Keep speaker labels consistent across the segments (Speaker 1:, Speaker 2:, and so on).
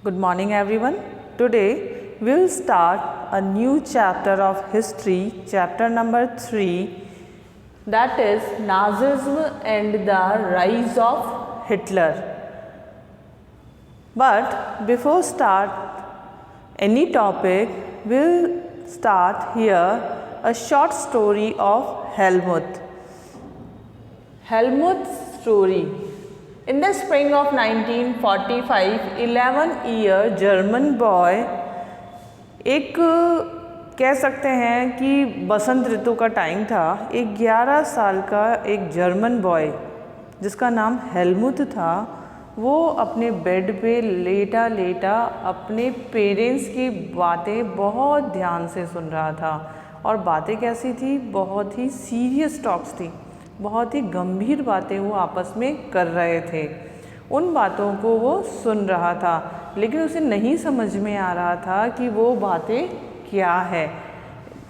Speaker 1: Good morning everyone. Today we will start a new chapter of history, chapter number 3, that is Nazism and the rise of Hitler. But before start any topic, we will start here a short story of Helmut. Helmut's story. In the spring of 1945, 11-year German boy, एक कह सकते हैं कि बसंत ऋतु का time था, एक 11 साल का एक जर्मन बॉय जिसका नाम हेलमुट था, वो अपने बेड पे लेटा लेटा अपने पेरेंट्स की बातें बहुत ध्यान से सुन रहा था। और बातें कैसी थी? बहुत ही सीरियस टॉक्स थी, बहुत ही गंभीर बातें वो आपस में कर रहे थे। उन बातों को वो सुन रहा था, लेकिन उसे नहीं समझ में आ रहा था कि वो बातें क्या है।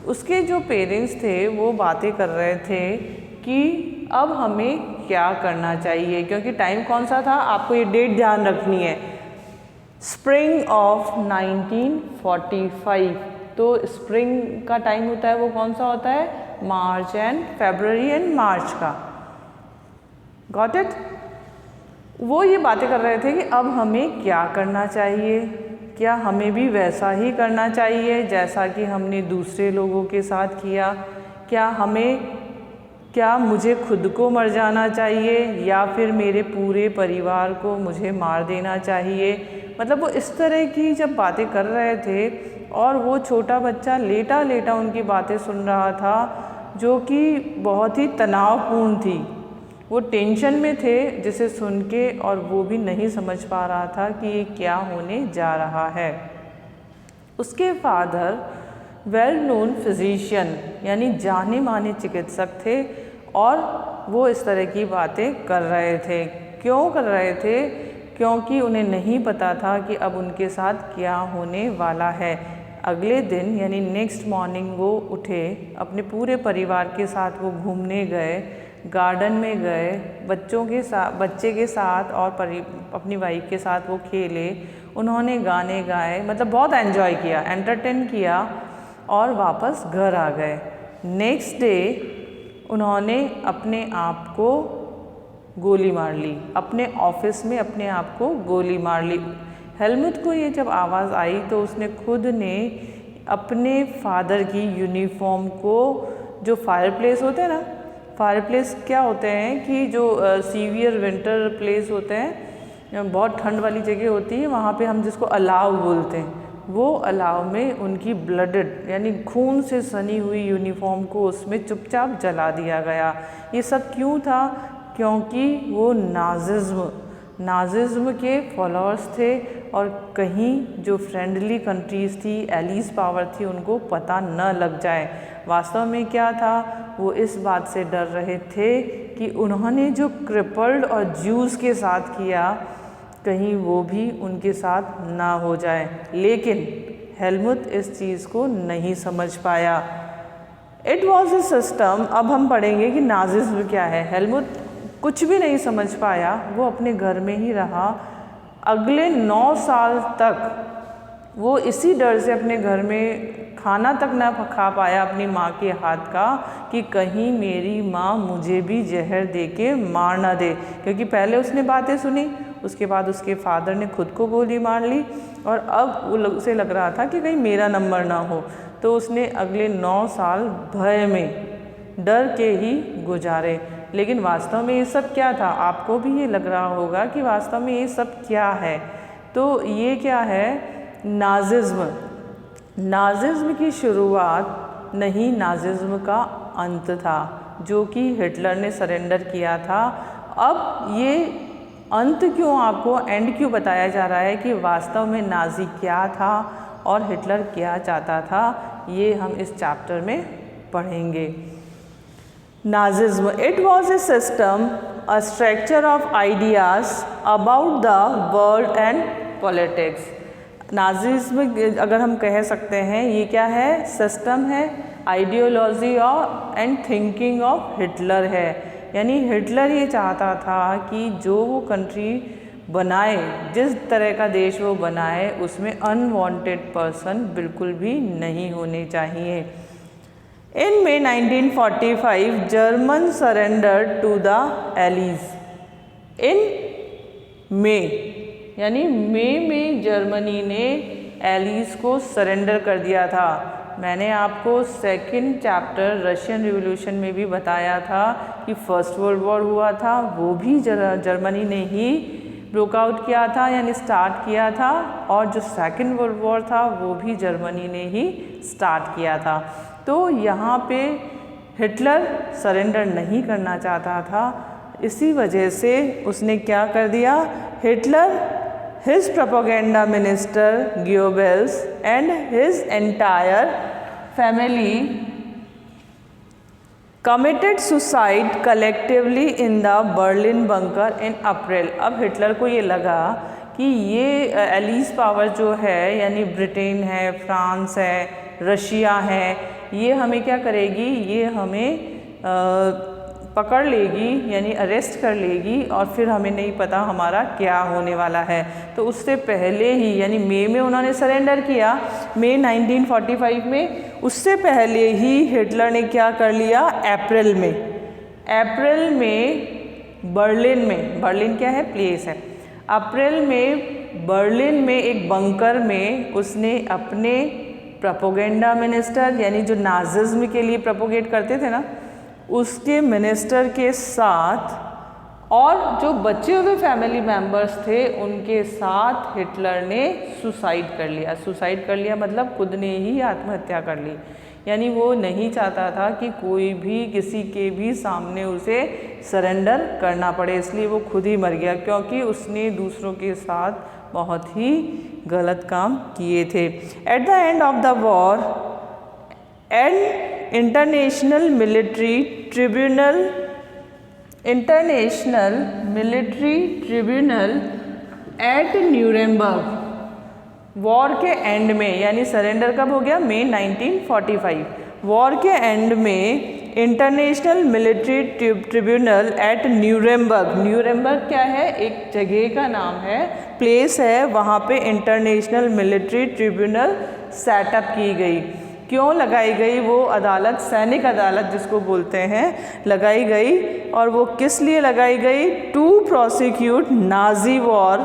Speaker 1: उसके जो पेरेंट्स थे वो बातें कर रहे थे कि अब हमें क्या करना चाहिए, क्योंकि टाइम कौन सा था, आपको ये डेट ध्यान रखनी है, स्प्रिंग ऑफ 1945। तो स्प्रिंग का टाइम होता है वो कौन सा होता है? मार्च एंड फरवरी एंड मार्च का। Got it? वो ये बातें कर रहे थे कि अब हमें क्या करना चाहिए, क्या हमें भी वैसा ही करना चाहिए जैसा कि हमने दूसरे लोगों के साथ किया, क्या मुझे खुद को मर जाना चाहिए या फिर मेरे पूरे परिवार को मुझे मार देना चाहिए। मतलब वो इस तरह की जब बातें कर रहे थे और वो छोटा बच्चा लेटा लेटा उनकी बातें सुन रहा था, जो कि बहुत ही तनावपूर्ण थी। वो टेंशन में थे जिसे सुन के, और वो भी नहीं समझ पा रहा था कि ये क्या होने जा रहा है। उसके फादर वेल नोन फिजिशियन यानी जाने माने चिकित्सक थे, और वो इस तरह की बातें कर रहे थे। क्यों कर रहे थे? क्योंकि उन्हें नहीं पता था कि अब उनके साथ क्या होने वाला है। अगले दिन यानी नेक्स्ट मॉर्निंग वो उठे, अपने पूरे परिवार के साथ वो घूमने गए, गार्डन में गए, बच्चे के साथ और अपनी वाइफ के साथ वो खेले, उन्होंने गाने गाए, मतलब बहुत एंजॉय किया, एंटरटेन किया और वापस घर आ गए। नेक्स्ट डे उन्होंने अपने आप को गोली मार ली, अपने ऑफिस में अपने आप को गोली मार ली। हेलमुट को ये जब आवाज़ आई तो उसने खुद ने अपने फादर की यूनिफॉर्म को, जो फायर प्लेस होते हैं ना, फायर प्लेस क्या होते हैं कि जो सीवियर विंटर प्लेस होते हैं, बहुत ठंड वाली जगह होती है, वहाँ पे हम जिसको अलाव बोलते हैं, वो अलाव में उनकी ब्लडेड यानी खून से सनी हुई यूनिफॉर्म को उसमें चुपचाप जला दिया गया। ये सब क्यों था? क्योंकि वो नाजिज्म के फॉलोअर्स थे, और कहीं जो फ्रेंडली कंट्रीज़ थी, एलीज पावर थी, उनको पता न लग जाए। वास्तव में क्या था? वो इस बात से डर रहे थे कि उन्होंने जो क्रिपल्ड और ज्यूज़ के साथ किया, कहीं वो भी उनके साथ ना हो जाए। लेकिन हेलमुट इस चीज़ को नहीं समझ पाया। It was a system. अब हम पढ़ेंगे कि नाजिज्म क्या है। हेलमुट कुछ भी नहीं समझ पाया, वो अपने घर में ही रहा। अगले 9 साल तक वो इसी डर से अपने घर में खाना तक ना खा पाया अपनी माँ के हाथ का, कि कहीं मेरी माँ मुझे भी जहर दे के मार ना दे। क्योंकि पहले उसने बातें सुनी, उसके बाद उसके फादर ने खुद को गोली मार ली, और अब उसे लग रहा था कि कहीं मेरा नंबर ना हो। तो उसने अगले 9 साल भय में, डर के ही गुजारे। लेकिन वास्तव में ये सब क्या था? आपको भी ये लग रहा होगा कि वास्तव में ये सब क्या है। तो ये क्या है? नाजिज्म की शुरुआत नहीं, नाजिज्म का अंत था, जो कि हिटलर ने सरेंडर किया था। अब ये अंत क्यों, आपको एंड क्यों बताया जा रहा है कि वास्तव में नाजी क्या था और हिटलर क्या चाहता था, ये हम इस चैप्टर में पढ़ेंगे। Nazism. It was a system, a structure of ideas about the world and politics. Nazism अगर हम कह सकते हैं, ये क्या है? सिस्टम है, आइडियोलॉजी और एंड थिंकिंग ऑफ हिटलर है। यानी हिटलर ये चाहता था कि जो वो कंट्री बनाए, जिस तरह का देश वो बनाए, उसमें अनवांटेड पर्सन बिल्कुल भी नहीं होने चाहिए। In May 1945 German surrender to the Allies. In May यानी मई में जर्मनी ने एलीज को सरेंडर कर दिया था। मैंने आपको सेकंड चैप्टर रशियन रिवॉल्यूशन में भी बताया था कि फर्स्ट वर्ल्ड वॉर हुआ था, वो भी जर्मनी ने ही ब्रोक आउट किया था यानी स्टार्ट किया था, और जो सेकंड वर्ल्ड वॉर था वो भी जर्मनी ने ही स्टार्ट किया था। तो यहाँ पे हिटलर सरेंडर नहीं करना चाहता था, इसी वजह से उसने क्या कर दिया, Hitler, his propaganda minister Goebbels and his entire family committed suicide collectively in the Berlin bunker in April. अब हिटलर को ये लगा कि ये एलीज पावर जो है यानी ब्रिटेन है, फ्रांस है, रशिया है, ये हमें क्या करेगी, ये हमें पकड़ लेगी यानी अरेस्ट कर लेगी, और फिर हमें नहीं पता हमारा क्या होने वाला है। तो उससे पहले ही यानी मई में उन्होंने सरेंडर किया, मई 1945 में, उससे पहले ही हिटलर ने क्या कर लिया, अप्रैल में बर्लिन क्या है, प्लेस है, अप्रैल में बर्लिन में एक बंकर में उसने अपने प्रोपेगेंडा मिनिस्टर यानी जो नाजिज्म के लिए प्रोपोगेट करते थे ना, उसके मिनिस्टर के साथ और जो बचे हुए फैमिली मेंबर्स थे उनके साथ हिटलर ने सुसाइड कर लिया मतलब खुद ने ही आत्महत्या कर ली। यानी वो नहीं चाहता था कि कोई भी किसी के भी सामने उसे सरेंडर करना पड़े, इसलिए वो खुद ही मर गया, क्योंकि उसने दूसरों के साथ बहुत ही गलत काम किए थे। At the end of the war and international military tribunal at Nuremberg, war के एंड में, यानी सरेंडर कब हो गया, मई 1945, वॉर के एंड में international military tribunal at Nuremberg क्या है, एक जगह का नाम है, प्लेस है, वहाँ पे इंटरनेशनल मिलिट्री ट्रिब्यूनल सेटअप की गई। क्यों लगाई गई वो अदालत, सैनिक अदालत जिसको बोलते हैं, लगाई गई, और वो किस लिए लगाई गई, टू प्रोसिक्यूट नाजी वॉर,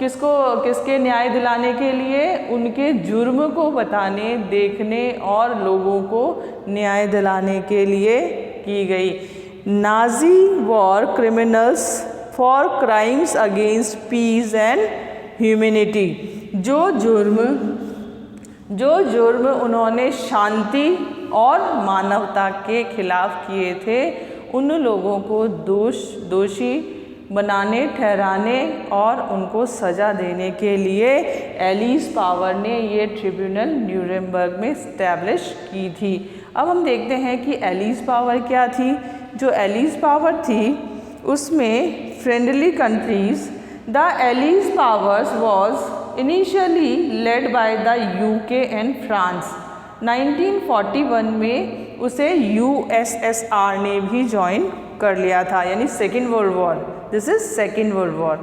Speaker 1: किसके न्याय दिलाने के लिए, उनके जुर्म को बताने, देखने और लोगों को न्याय दिलाने के लिए की गई। Nazi war criminals for crimes against peace and humanity, जो जुर्म उन्होंने शांति और मानवता के खिलाफ किए थे, उन लोगों को दोषी बनाने, ठहराने और उनको सज़ा देने के लिए एलीज पावर ने ये ट्रिब्यूनल न्यूरेमबर्ग में इस्टेब्लिश की थी। अब हम देखते हैं कि एलीज पावर क्या थी। जो एलीज पावर थी उसमें friendly countries, the allies powers was initially led by the UK and France. 1941 में उसे यूएसएसआर ने भी ज्वाइन कर लिया था, यानी second world war, this is second world war,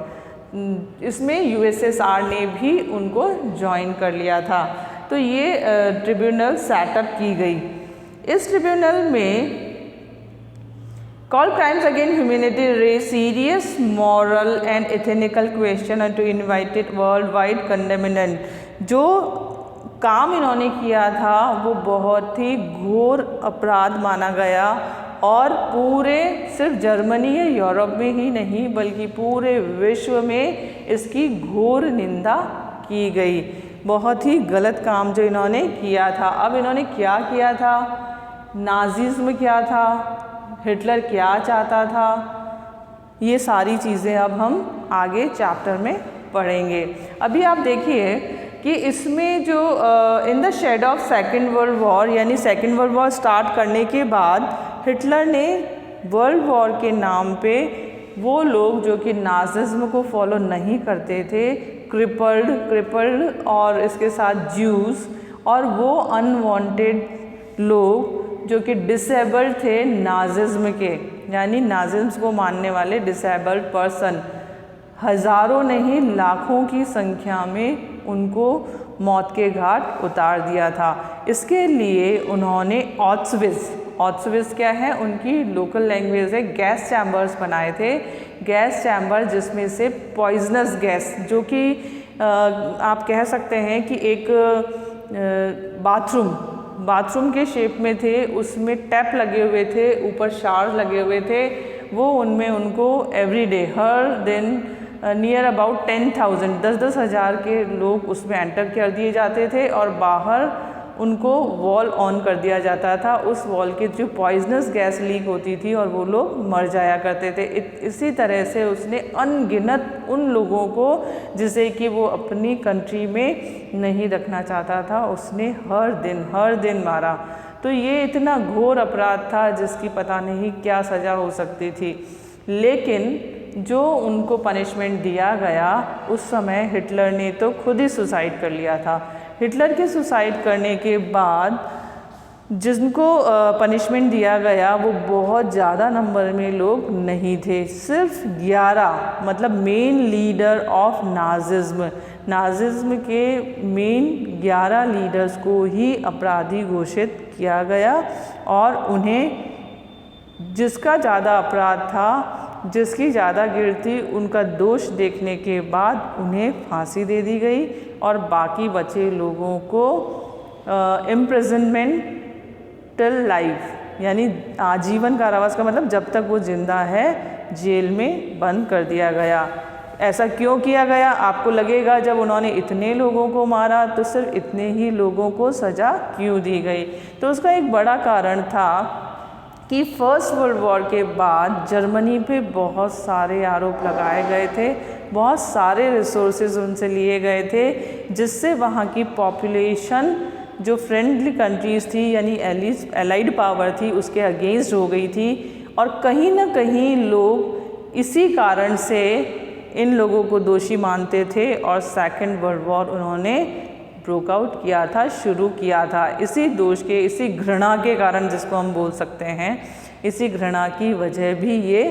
Speaker 1: इसमें यूएसएसआर ने भी उनको ज्वाइन कर लिया था। तो ये ट्रिब्यूनल सेटअप की गई। इस ट्रिब्यूनल में call crimes against humanity raise serious moral and ethical question and to invited world wide condemnation. जो काम इन्होंने किया था वो बहुत ही घोर अपराध माना गया, और पूरे सिर्फ जर्मनी या यूरोप में ही नहीं बल्कि पूरे विश्व में इसकी घोर निंदा की गई। बहुत ही गलत काम जो इन्होंने किया था। अब इन्होंने क्या किया था, नाजिज्म क्या था, हिटलर क्या चाहता था, ये सारी चीज़ें अब हम आगे चैप्टर में पढ़ेंगे। अभी आप देखिए कि इसमें जो in the shade of second world war, यानी सेकेंड वर्ल्ड वॉर स्टार्ट करने के बाद हिटलर ने वर्ल्ड वॉर के नाम पे वो लोग जो कि नाजिज्म को फॉलो नहीं करते थे, क्रिपल्ड और इसके साथ ज्यूज़, और वो अनवांटेड लोग जो कि डिसेबल्ड थे नाजिज्म के, यानी नाजिज्म को मानने वाले डिसेबल्ड पर्सन, हज़ारों नहीं लाखों की संख्या में उनको मौत के घाट उतार दिया था। इसके लिए उन्होंने ऑट्सविज क्या है, उनकी लोकल लैंग्वेज है, गैस चैम्बर्स बनाए थे। गैस चैम्बर जिसमें से पॉइजनस गैस, जो कि आप कह सकते हैं कि एक बाथरूम के शेप में थे, उसमें टैप लगे हुए थे, ऊपर शावर लगे हुए थे। वो उनमें उनको एवरीडे हर दिन नियर अबाउट 10,000 10,000 हज़ार के लोग उसमें एंटर कर दिए जाते थे और बाहर उनको वॉल ऑन कर दिया जाता था। उस वॉल के थ्रू पॉइजनस गैस लीक होती थी और वो लोग मर जाया करते थे। इसी तरह से उसने अनगिनत उन लोगों को, जिसे कि वो अपनी कंट्री में नहीं रखना चाहता था, उसने हर दिन मारा। तो ये इतना घोर अपराध था जिसकी पता नहीं क्या सज़ा हो सकती थी। लेकिन जो उनको पनिशमेंट दिया गया, उस समय हिटलर ने तो खुद ही सुसाइड कर लिया था। हिटलर के सुसाइड करने के बाद जिनको पनिशमेंट दिया गया वो बहुत ज़्यादा नंबर में लोग नहीं थे, सिर्फ 11, मतलब मेन लीडर ऑफ नाजिज्म के मेन 11 लीडर्स को ही अपराधी घोषित किया गया और उन्हें जिसका ज़्यादा अपराध था, जिसकी ज़्यादा गिरती, उनका दोष देखने के बाद उन्हें फांसी दे दी गई और बाकी बचे लोगों को इम्प्रिजनमेंट टिल लाइफ, यानी आजीवन कारावास का मतलब जब तक वो जिंदा है जेल में बंद कर दिया गया। ऐसा क्यों किया गया? आपको लगेगा जब उन्होंने इतने लोगों को मारा तो सिर्फ इतने ही लोगों को सज़ा क्यों दी गई? तो उसका एक बड़ा कारण था कि फर्स्ट वर्ल्ड वॉर के बाद जर्मनी पे बहुत सारे आरोप लगाए गए थे, बहुत सारे रिसोर्सेज उनसे लिए गए थे, जिससे वहाँ की पॉपुलेशन जो फ्रेंडली कंट्रीज़ थी यानी एलाइड पावर थी उसके अगेंस्ट हो गई थी। और कहीं ना कहीं लोग इसी कारण से इन लोगों को दोषी मानते थे और सेकेंड वर्ल्ड वॉर उन्होंने ब्रोक आउट किया था, शुरू किया था। इसी दोष के, इसी घृणा के कारण, जिसको हम बोल सकते हैं, इसी घृणा की वजह भी ये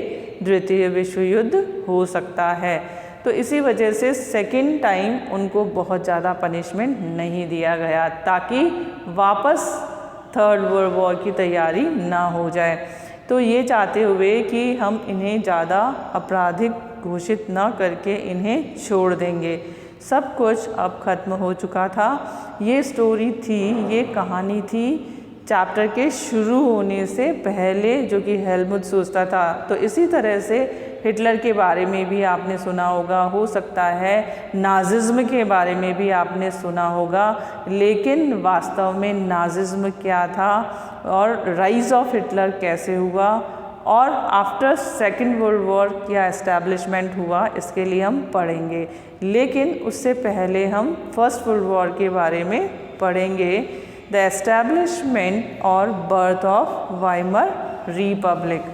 Speaker 1: द्वितीय विश्व युद्ध हो सकता है। तो इसी वजह से सेकेंड टाइम उनको बहुत ज़्यादा पनिशमेंट नहीं दिया गया ताकि वापस थर्ड वर्ल्ड वॉर की तैयारी ना हो जाए। तो ये चाहते हुए कि हम इन्हें ज़्यादा आपराधिक घोषित ना करके इन्हें छोड़ देंगे। सब कुछ अब ख़त्म हो चुका था। ये स्टोरी थी, ये कहानी थी चैप्टर के शुरू होने से पहले, जो कि हेलमुट सोचता था। तो इसी तरह से हिटलर के बारे में भी आपने सुना होगा, हो सकता है नाजिज्म के बारे में भी आपने सुना होगा, लेकिन वास्तव में नाजिज्म क्या था और राइज ऑफ हिटलर कैसे हुआ और आफ्टर सेकेंड वर्ल्ड वॉर क्या एस्टैब्लिशमेंट हुआ, इसके लिए हम पढ़ेंगे। लेकिन उससे पहले हम फर्स्ट वर्ल्ड वॉर के बारे में पढ़ेंगे, द एस्टैब्लिशमेंट और बर्थ ऑफ वाइमर रिपब्लिक।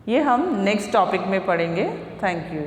Speaker 1: ये हम नेक्स्ट टॉपिक में पढ़ेंगे। Thank you.